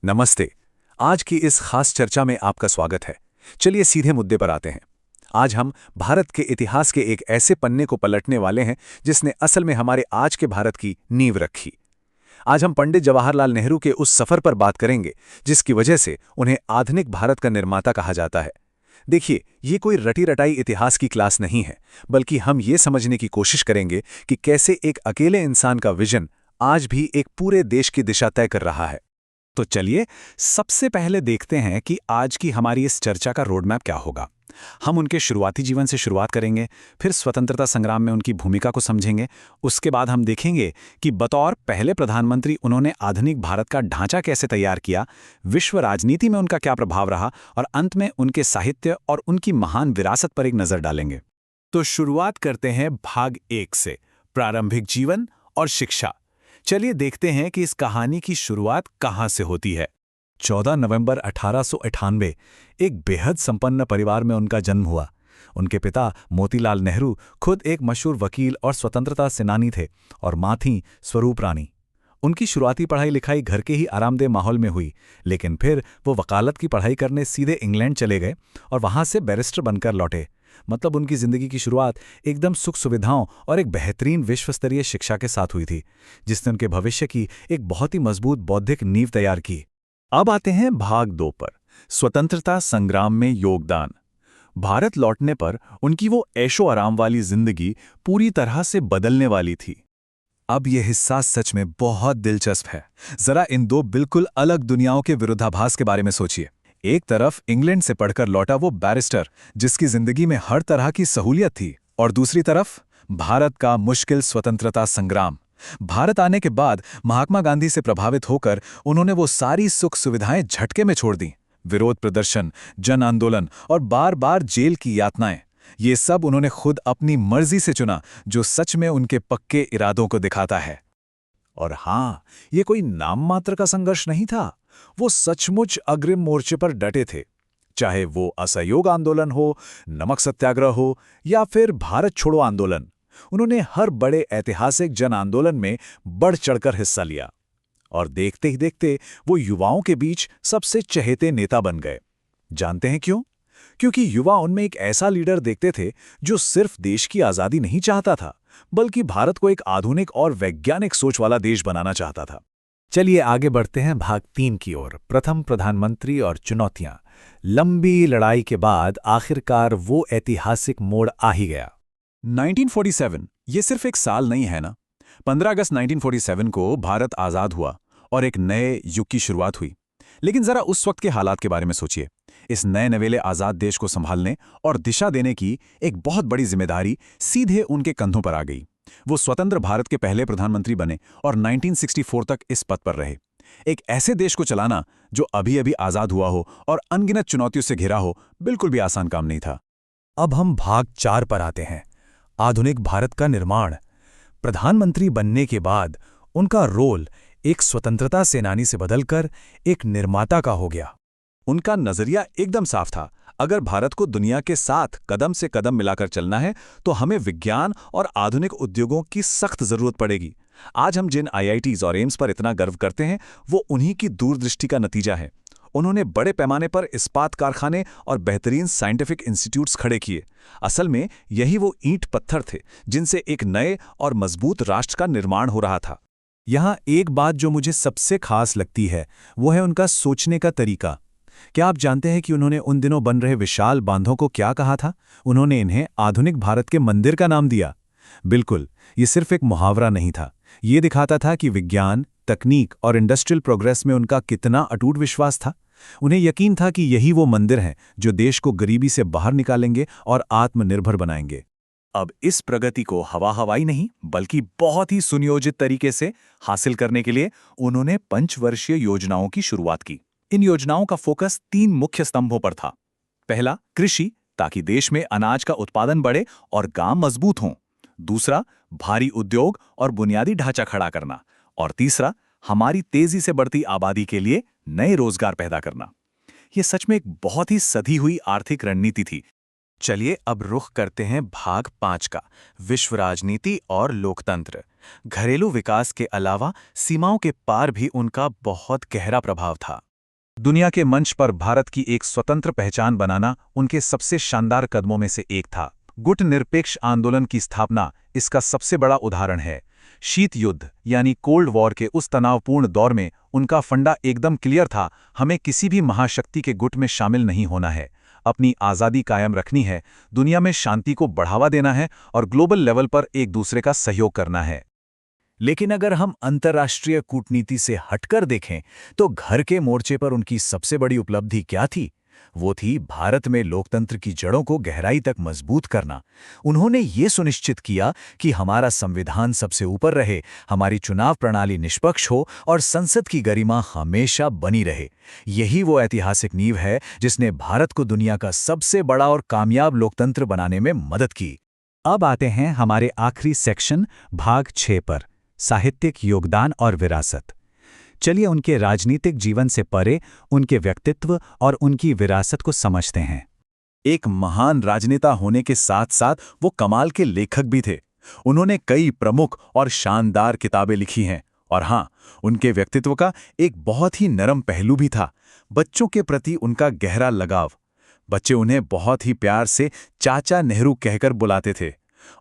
नमस्ते। आज की इस खास चर्चा में आपका स्वागत है। चलिए सीधे मुद्दे पर आते हैं। आज हम भारत के इतिहास के एक ऐसे पन्ने को पलटने वाले हैं जिसने असल में हमारे आज के भारत की नींव रखी। आज हम पंडित जवाहरलाल नेहरू के उस सफर पर बात करेंगे जिसकी वजह से उन्हें आधुनिक भारत का निर्माता कहा जाता है। देखिए, ये कोई रटी रटाई इतिहास की क्लास नहीं है, बल्कि हम ये समझने की कोशिश करेंगे कि कैसे एक अकेले इंसान का विजन आज भी एक पूरे देश की दिशा तय कर रहा है। तो चलिए सबसे पहले देखते हैं कि आज की हमारी इस चर्चा का रोडमैप क्या होगा। हम उनके शुरुआती जीवन से शुरुआत करेंगे, फिर स्वतंत्रता संग्राम में उनकी भूमिका को समझेंगे। उसके बाद हम देखेंगे कि बतौर पहले प्रधानमंत्री उन्होंने आधुनिक भारत का ढांचा कैसे तैयार किया, विश्व राजनीति में उनका क्या प्रभाव रहा, और अंत में उनके साहित्य और उनकी महान विरासत पर एक नज़र डालेंगे। तो शुरुआत करते हैं भाग 1 से, प्रारंभिक जीवन और शिक्षा। चलिए देखते हैं कि इस कहानी की शुरुआत कहां से होती है। 14 नवंबर 1898 एक बेहद संपन्न परिवार में उनका जन्म हुआ। उनके पिता मोतीलाल नेहरू खुद एक मशहूर वकील और स्वतंत्रता सेनानी थे, और मां थीं स्वरूप रानी। उनकी शुरुआती पढ़ाई लिखाई घर के ही आरामदेह माहौल में हुई, लेकिन फिर वो वकालत की पढ़ाई करने सीधे इंग्लैंड चले गए और वहां से बैरिस्टर बनकर लौटे। मतलब उनकी जिंदगी की शुरुआत एकदम सुख सुविधाओं और एक बेहतरीन विश्वस्तरीय शिक्षा के साथ हुई थी, जिसने उनके भविष्य की एक बहुत ही मजबूत बौद्धिक नींव तैयार की। अब आते हैं भाग 2 पर, स्वतंत्रता संग्राम में योगदान। भारत लौटने पर उनकी वो ऐशो आराम वाली जिंदगी पूरी तरह से बदलने वाली थी। अब यह हिस्सा सच में बहुत दिलचस्प है। जरा इन दो बिल्कुल अलग दुनियाओं के विरोधाभास के बारे में सोचिए। एक तरफ इंग्लैंड से पढ़कर लौटा वो बैरिस्टर जिसकी जिंदगी में हर तरह की सहूलियत थी, और दूसरी तरफ भारत का मुश्किल स्वतंत्रता संग्राम। भारत आने के बाद महात्मा गांधी से प्रभावित होकर उन्होंने वो सारी सुख सुविधाएं झटके में छोड़ दी। विरोध प्रदर्शन, जन आंदोलन और बार बार जेल की यातनाएं, ये सब उन्होंने खुद अपनी मर्जी से चुना, जो सच में उनके पक्के इरादों को दिखाता है। और हाँ, ये कोई नाम मात्र का संघर्ष नहीं था। वो सचमुच अग्रिम मोर्चे पर डटे थे। चाहे वो असहयोग आंदोलन हो, नमक सत्याग्रह हो या फिर भारत छोड़ो आंदोलन, उन्होंने हर बड़े ऐतिहासिक जन आंदोलन में बढ़ चढ़कर हिस्सा लिया। और देखते ही देखते वो युवाओं के बीच सबसे चहेते नेता बन गए। जानते हैं क्यों? क्योंकि युवा उनमें एक ऐसा लीडर देखते थे जो सिर्फ देश की आज़ादी नहीं चाहता था, बल्कि भारत को एक आधुनिक और वैज्ञानिक सोच वाला देश बनाना चाहता था। चलिए आगे बढ़ते हैं भाग 3 की ओर, प्रथम प्रधानमंत्री और चुनौतियां। लंबी लड़ाई के बाद आखिरकार वो ऐतिहासिक मोड़ आ ही गया। 1947 ये सिर्फ एक साल नहीं है ना। 15 अगस्त 1947 को भारत आज़ाद हुआ और एक नए युग की शुरुआत हुई। लेकिन जरा उस वक्त के हालात के बारे में सोचिए। इस नए नवेले आज़ाद देश को संभालने और दिशा देने की एक बहुत बड़ी जिम्मेदारी सीधे उनके कंधों पर आ गई। वो स्वतंत्र भारत के पहले प्रधानमंत्री बने और 1964 तक इस पद पर रहे। एक ऐसे देश को चलाना जो अभी अभी आज़ाद हुआ हो और अनगिनत चुनौतियों से घिरा हो, बिल्कुल भी आसान काम नहीं था। अब हम भाग 4 पर आते हैं, आधुनिक भारत का निर्माण। प्रधानमंत्री बनने के बाद उनका रोल एक स्वतंत्रता सेनानी से बदलकर एक निर्माता का हो गया। उनका नजरिया एकदम साफ था। अगर भारत को दुनिया के साथ कदम से कदम मिलाकर चलना है तो हमें विज्ञान और आधुनिक उद्योगों की सख्त जरूरत पड़ेगी। आज हम जिन आईआईटीज और एम्स पर इतना गर्व करते हैं, वो उन्हीं की दूरदृष्टि का नतीजा है। उन्होंने बड़े पैमाने पर इस्पात कारखाने और बेहतरीन साइंटिफिक इंस्टीट्यूट्स खड़े किए। असल में यही वो ईंट पत्थर थे जिनसे एक नए और मजबूत राष्ट्र का निर्माण हो रहा था। यहाँ एक बात जो मुझे सबसे खास लगती है, वो है उनका सोचने का तरीका। क्या आप जानते हैं कि उन्होंने उन दिनों बन रहे विशाल बांधों को क्या कहा था? उन्होंने इन्हें आधुनिक भारत के मंदिर का नाम दिया। बिल्कुल, ये सिर्फ एक मुहावरा नहीं था। ये दिखाता था कि विज्ञान, तकनीक और इंडस्ट्रियल प्रोग्रेस में उनका कितना अटूट विश्वास था। उन्हें यकीन था कि यही वो मंदिर हैं जो देश को गरीबी से बाहर निकालेंगे और आत्मनिर्भर बनाएंगे। अब इस प्रगति को हवा-हवाई नहीं, बल्कि बहुत ही सुनियोजित तरीके से हासिल करने के लिए उन्होंने पंचवर्षीय योजनाओं की शुरुआत की। इन योजनाओं का फोकस 3 मुख्य स्तंभों पर था। पहला, कृषि, ताकि देश में अनाज का उत्पादन बढ़े और गांव मजबूत हों। दूसरा, भारी उद्योग और बुनियादी ढांचा खड़ा करना। और तीसरा, हमारी तेजी से बढ़ती आबादी के लिए नए रोजगार पैदा करना। यह सच में एक बहुत ही सधी हुई आर्थिक रणनीति थी। चलिए अब रुख करते हैं भाग 5 का, विश्व राजनीति और लोकतंत्र। घरेलू विकास के अलावा सीमाओं के पार भी उनका बहुत गहरा प्रभाव था। दुनिया के मंच पर भारत की एक स्वतंत्र पहचान बनाना उनके सबसे शानदार कदमों में से एक था। गुटनिरपेक्ष आंदोलन की स्थापना इसका सबसे बड़ा उदाहरण है। शीत युद्ध यानी कोल्ड वॉर के उस तनावपूर्ण दौर में उनका फंडा एकदम क्लियर था, हमें किसी भी महाशक्ति के गुट में शामिल नहीं होना है, अपनी आज़ादी कायम रखनी है, दुनिया में शांति को बढ़ावा देना है और ग्लोबल लेवल पर एक दूसरे का सहयोग करना है। लेकिन अगर हम अंतर्राष्ट्रीय कूटनीति से हटकर देखें तो घर के मोर्चे पर उनकी सबसे बड़ी उपलब्धि क्या थी? वो थी भारत में लोकतंत्र की जड़ों को गहराई तक मजबूत करना। उन्होंने ये सुनिश्चित किया कि हमारा संविधान सबसे ऊपर रहे, हमारी चुनाव प्रणाली निष्पक्ष हो और संसद की गरिमा हमेशा बनी रहे। यही वो ऐतिहासिक नींव है जिसने भारत को दुनिया का सबसे बड़ा और कामयाब लोकतंत्र बनाने में मदद की। अब आते हैं हमारे आखिरी सेक्शन भाग 6 पर, साहित्यिक योगदान और विरासत। चलिए उनके राजनीतिक जीवन से परे उनके व्यक्तित्व और उनकी विरासत को समझते हैं। एक महान राजनेता होने के साथ साथ वो कमाल के लेखक भी थे। उन्होंने कई प्रमुख और शानदार किताबें लिखी हैं। और हाँ, उनके व्यक्तित्व का एक बहुत ही नरम पहलू भी था, बच्चों के प्रति उनका गहरा लगाव। बच्चे उन्हें बहुत ही प्यार से चाचा नेहरू कहकर बुलाते थे।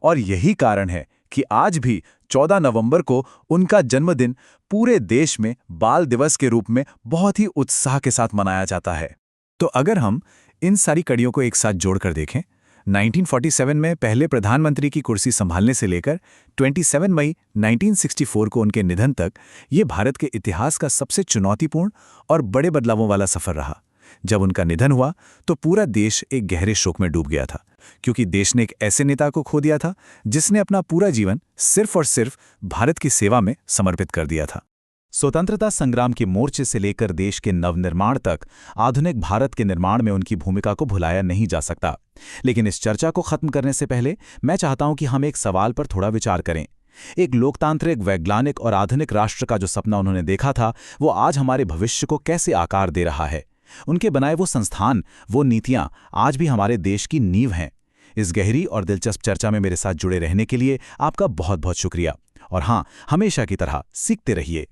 और यही कारण है कि आज भी 14 नवंबर को उनका जन्मदिन पूरे देश में बाल दिवस के रूप में बहुत ही उत्साह के साथ मनाया जाता है। तो अगर हम इन सारी कड़ियों को एक साथ जोड़कर देखें, 1947 में पहले प्रधानमंत्री की कुर्सी संभालने से लेकर 27 मई 1964 को उनके निधन तक, ये भारत के इतिहास का सबसे चुनौतीपूर्ण और बड़े बदलावों वाला सफर रहा। जब उनका निधन हुआ तो पूरा देश एक गहरे शोक में डूब गया था, क्योंकि देश ने एक ऐसे नेता को खो दिया था जिसने अपना पूरा जीवन सिर्फ और सिर्फ भारत की सेवा में समर्पित कर दिया था। स्वतंत्रता संग्राम के मोर्चे से लेकर देश के नवनिर्माण तक आधुनिक भारत के निर्माण में उनकी भूमिका को भुलाया नहीं जा सकता। लेकिन इस चर्चा को खत्म करने से पहले मैं चाहता हूं कि हम एक सवाल पर थोड़ा विचार करें। एक लोकतांत्रिक, वैज्ञानिक और आधुनिक राष्ट्र का जो सपना उन्होंने देखा था, वो आज हमारे भविष्य को कैसे आकार दे रहा है? उनके बनाए वो संस्थान, वो नीतियां आज भी हमारे देश की नींव हैं। इस गहरी और दिलचस्प चर्चा में मेरे साथ जुड़े रहने के लिए आपका बहुत बहुत शुक्रिया। और हाँ, हमेशा की तरह सीखते रहिए।